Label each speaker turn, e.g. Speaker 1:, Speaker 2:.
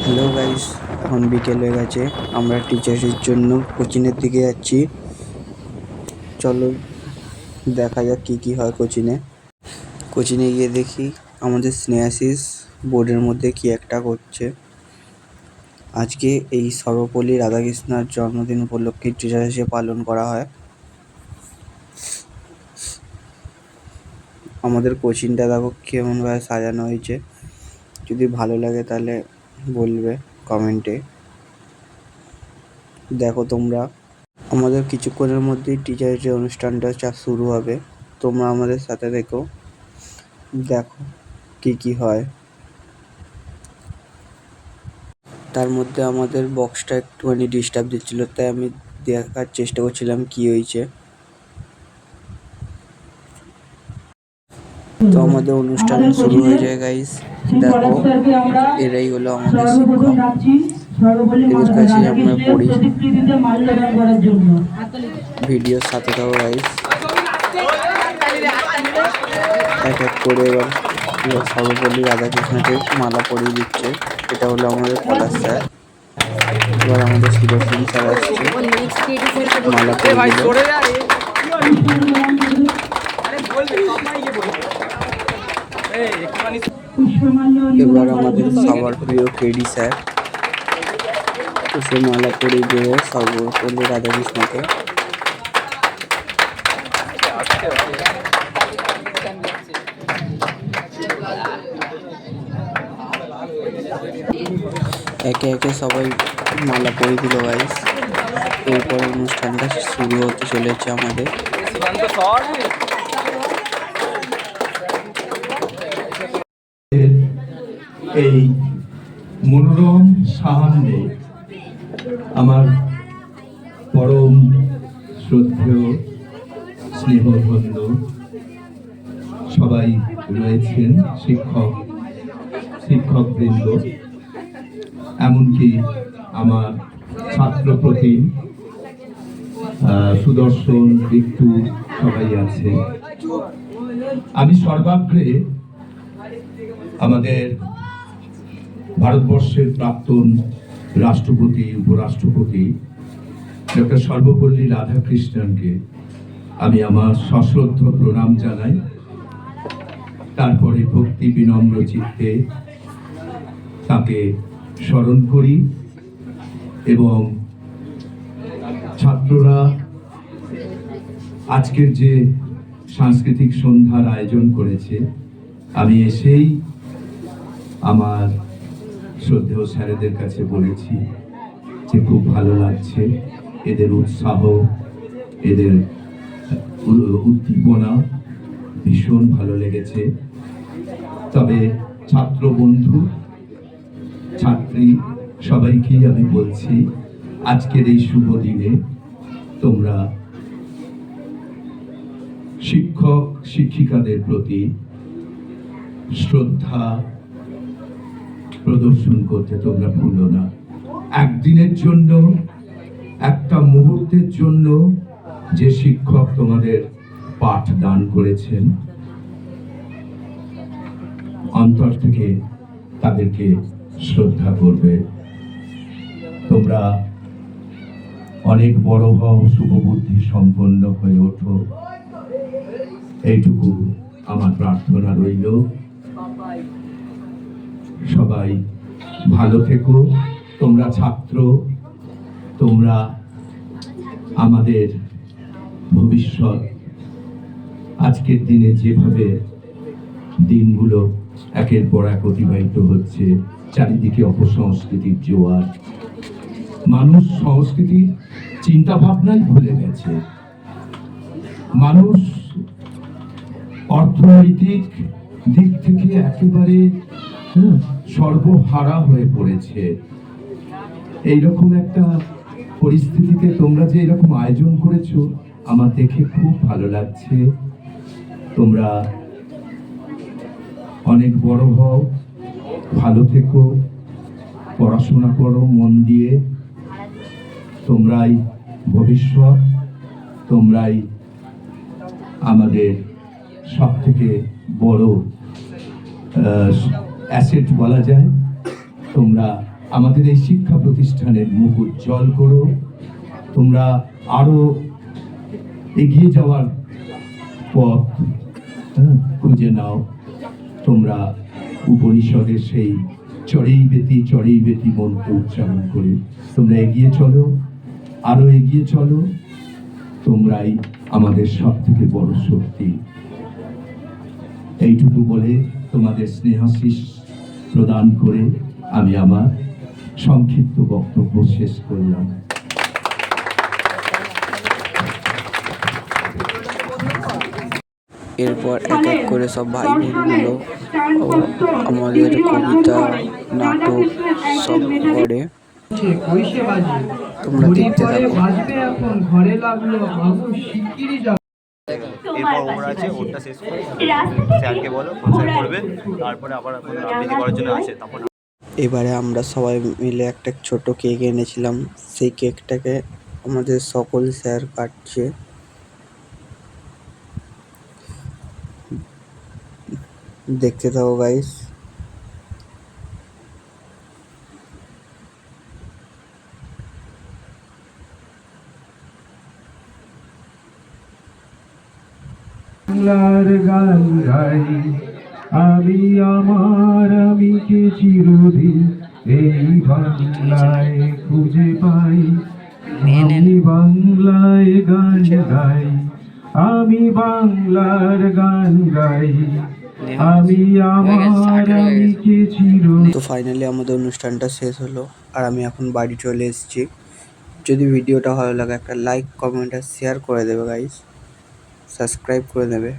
Speaker 1: Hello guys, এখন বিকেল হয়ে গেছে। আমরা টিচার্সের জন্য কোচিংয়ের দিকে যাচ্ছি। চলো দেখা যাক কি কি হয় কোচিংয়ে। কোচিংয়ে গিয়ে দেখি আমাদের স্নেহাশিস বোর্ডের মধ্যে কি একটা করছে। আজকে এই সর্বপল্লী রাধাকৃষ্ণার জন্মদিন উপলক্ষে টিচার্স ডে পালন করা হয়। আমাদের কোচিংটা দেখো কেমনভাবে সাজানো হয়েছে। যদি ভালো লাগে তাহলে বলবে কমেন্টে। দেখো তোমরা, আমাদের কিছুক্ষণের মধ্যেই টিচার্স ডে অনুষ্ঠানটা শুরু হবে। তোমরা আমাদের সাথে দেখো কি কি হয়। তার মধ্যে আমাদের বক্সটা একটুখানি ডিস্টার্ব দিচ্ছিল, তাই আমি দেখার চেষ্টা করছিলাম কি হয়েছে। তো আমাদের অনুষ্ঠান শুরু হয়ে যায় গাইস। দেখো, এরাই হলো আমাদের শিক্ষক। এদের কাছে আমরা পড়ি। ভিডিওর সাথে থাকো গাইস। এক এক করে এবার সর্বপল্লী রাধাকৃষ্ণকে মালা পরিয়ে দিচ্ছে। এটা হলো আমাদের পলাশ স্যার। এবার আমাদের সুদর্শন স্যার আসছে, মালা পরিয়ে দিল। এবার আমাদের সবার প্রিয় কেডি স্যার মালা পরিয়ে দিল সর্বপল্লী রাধাকৃষ্ণকে। একে একে সবাই মালা পরিয়ে দিল গাইস। এরপর অনুষ্ঠানটা শুরু হতে চলেছে আমাদের।
Speaker 2: এই মনোরম সাহান্যে আমার পরম শ্রদ্ধেয় স্নেহধন্য সবাই রয়েছেন, শিক্ষকবৃন্দ, এমনকি আমার ছাত্র প্রতিম সুদর্শন, ঋতু সবাই আছে। আমি সর্বাগ্রে আমাদের ভারতবর্ষের প্রাক্তন রাষ্ট্রপতি, উপরাষ্ট্রপতি ডক্টর সর্বপল্লী রাধাকৃষ্ণনকে আমি আমার সশ্রদ্ধ প্রণাম জানাই। তারপরে ভক্তি বিনম্র চিত্তে তাকে স্মরণ করি এবং ছাত্ররা আজকের যে সাংস্কৃতিক সন্ধ্যার আয়োজন করেছে, আমি এসেই আমার শ্রদ্ধেয় স্যারেদের কাছে বলেছি যে খুব ভালো লাগছে, এদের উৎসাহ, এদের উদ্দীপনা ভীষণ ভালো লেগেছে। তবে ছাত্র বন্ধু, ছাত্রী সবাইকেই আমি বলছি, আজকের এই শুভ দিনে তোমরা শিক্ষক শিক্ষিকাদের প্রতি শ্রদ্ধা প্রদর্শন করতে তোমরা ভুলো না। একদিনের জন্য, একটা মুহূর্তের জন্য যে শিক্ষক তোমাদের পাঠ দান করেছেন, অন্তর থেকে তাদেরকে শ্রদ্ধা করবে। তোমরা অনেক বড় হও, শুভবুদ্ধি সম্পন্ন হয়ে ওঠো, এইটুকু আমার প্রার্থনা রইল। সবাই ভালো থেকো। তোমরা ছাত্র, তোমরা আমাদের ভবিষ্যৎ। আজকের দিনে যেভাবে দিনগুলো একের পর এক অতিবাহিত হচ্ছে, চারিদিকে অপসংস্কৃতির জোয়ার, মানুষ সংস্কৃতির চিন্তা ভাবনাই ভুলে গেছে। মানুষ অর্থনৈতিক দিক থেকে একেবারে সর্বহারা হয়ে পড়েছে। এইরকম একটা পরিস্থিতিতে তোমরা যে এরকম আয়োজন করেছো, আমার দেখে খুব ভালো লাগছে। তোমরা অনেক বড় হও, ভালো থেকো, পড়াশোনা করো মন দিয়ে। তোমরাই ভবিষ্যৎ, তোমরাই আমাদের সব থেকে বড় অ্যাসেট বলা যায়। তোমরা আমাদের এই শিক্ষা প্রতিষ্ঠানের মুখ উজ্জ্বল করো। তোমরা আরো এগিয়ে যাওয়ার পথ খুঁজে নাও। তোমরা উপনিষদের সেই চড়েই বেতি মন্ত্র উচ্চারণ করে তোমরা এগিয়ে চলো, আরো এগিয়ে চলো। তোমরাই আমাদের সব থেকে বড় শক্তি। এইটুকু বলে তোমাদের স্নেহাশিস প্রদান করে আমি আমার সংক্ষিপ্ত বক্তব্য শেষ করলাম।
Speaker 1: এরপর এক এক করে সব ভাই বোনগুলো আমাদের কবিতা, নাটক সব করে। তোমরা দেখতে থাকো।
Speaker 3: এরপর ওর আছে, ওরটা শেষ করে স্যারকে বলো, স্যার করবে, তারপরে আবার আবৃত্তি করার জন্য আছে। তারপর
Speaker 1: এবারে আমরা সবাই মিলে একটা ছোট কেক এনেছিলাম, সেই কেকটাকে আমাদের সকল স্যার কাটছে। দেখতে থাকো গাইস।
Speaker 2: বাংলার গান গাই আমি, আমার আমিকে চিরদিন এই বাংলায় খুঁজে পাই। আমি বাংলায় গান গাই, আমি বাংলার গান গাই, আমি আমার আমিকে চিরদিন।
Speaker 1: তো ফাইনালি আমাদের অনুষ্ঠানটা শেষ হলো, আর আমি এখন বাড়ি চলে এসেছি। যদি ভিডিওটা ভালো লাগে একটা লাইক, কমেন্ট আর শেয়ার করে দেবে গাইস, সাবস্ক্রাইব করে দেবে।